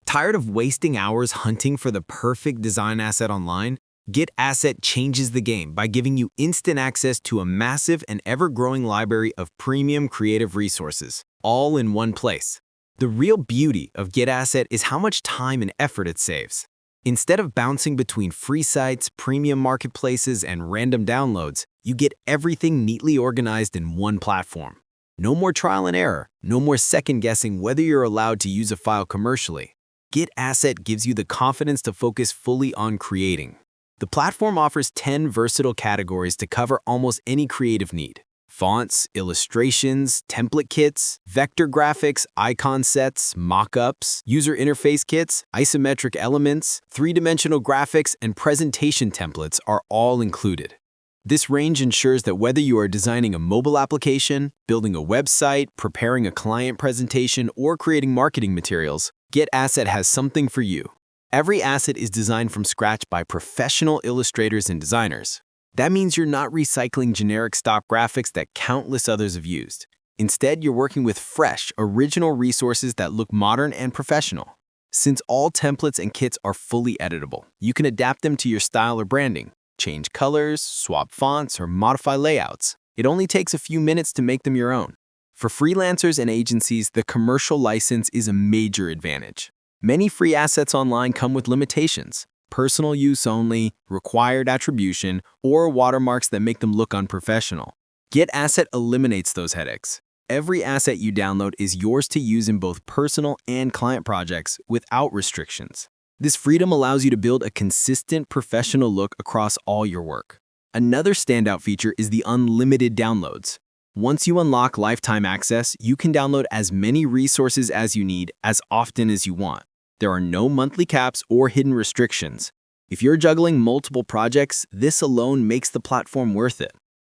Tired of wasting hours hunting for the perfect design asset online? Git Aset changes the game by giving you instant access to a massive and ever-growing library of premium creative resources, all in one place. The real beauty of Git Aset is how much time and effort it saves. Instead of bouncing between free sites, premium marketplaces, and random downloads, you get everything neatly organized in one platform. No more trial and error, no more second-guessing whether you're allowed to use a file commercially. Git Aset gives you the confidence to focus fully on creating. The platform offers 10 versatile categories to cover almost any creative need. Fonts, illustrations, template kits, vector graphics, icon sets, mockups, user interface kits, isometric elements, three-dimensional graphics, and presentation templates are all included. This range ensures that whether you are designing a mobile application, building a website, preparing a client presentation, or creating marketing materials, Git Aset has something for you. Every asset is designed from scratch by professional illustrators and designers. That means you're not recycling generic stock graphics that countless others have used. Instead, you're working with fresh, original resources that look modern and professional. Since all templates and kits are fully editable, you can adapt them to your style or branding, change colors, swap fonts, or modify layouts. It only takes a few minutes to make them your own. For freelancers and agencies, the commercial license is a major advantage. Many free assets online come with limitations: personal use only, required attribution, or watermarks that make them look unprofessional. Git Aset eliminates those headaches. Every asset you download is yours to use in both personal and client projects without restrictions. This freedom allows you to build a consistent professional look across all your work. Another standout feature is the unlimited downloads. Once you unlock lifetime access, you can download as many resources as you need as often as you want. There are no monthly caps or hidden restrictions. If you're juggling multiple projects, this alone makes the platform worth it.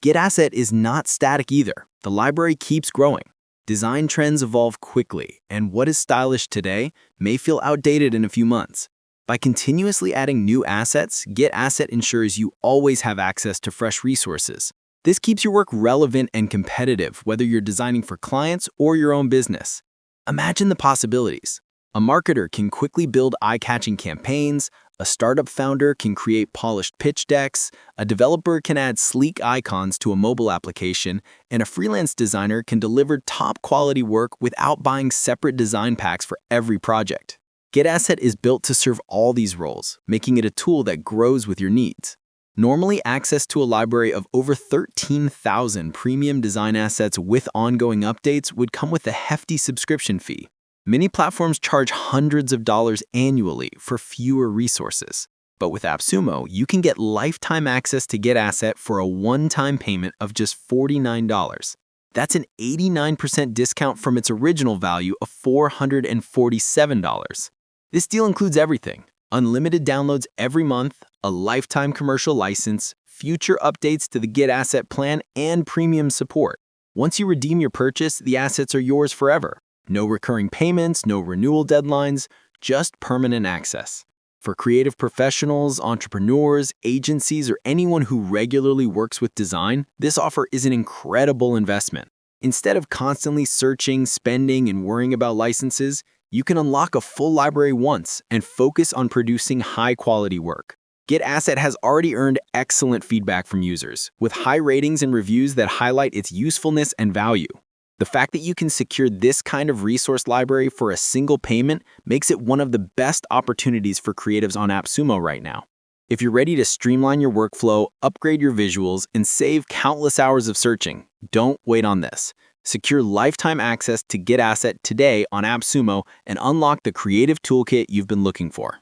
Git Aset is not static either. The library keeps growing. Design trends evolve quickly, and what is stylish today may feel outdated in a few months. By continuously adding new assets, Git Aset ensures you always have access to fresh resources. This keeps your work relevant and competitive, whether you're designing for clients or your own business. Imagine the possibilities. A marketer can quickly build eye-catching campaigns, a startup founder can create polished pitch decks, a developer can add sleek icons to a mobile application, and a freelance designer can deliver top-quality work without buying separate design packs for every project. Git Aset is built to serve all these roles, making it a tool that grows with your needs. Normally, access to a library of over 13,000 premium design assets with ongoing updates would come with a hefty subscription fee. Many platforms charge hundreds of dollars annually for fewer resources. But with AppSumo, you can get lifetime access to Git Aset for a one-time payment of just $49. That's an 89% discount from its original value of $447. This deal includes everything: unlimited downloads every month, a lifetime commercial license, future updates to the Git Aset plan, and premium support. Once you redeem your purchase, the assets are yours forever. No recurring payments, no renewal deadlines, just permanent access. For creative professionals, entrepreneurs, agencies, or anyone who regularly works with design, this offer is an incredible investment. Instead of constantly searching, spending, and worrying about licenses, you can unlock a full library once and focus on producing high-quality work. Git Aset has already earned excellent feedback from users, with high ratings and reviews that highlight its usefulness and value. The fact that you can secure this kind of resource library for a single payment makes it one of the best opportunities for creatives on AppSumo right now. If you're ready to streamline your workflow, upgrade your visuals, and save countless hours of searching, don't wait on this. Secure lifetime access to Git Aset today on AppSumo and unlock the creative toolkit you've been looking for.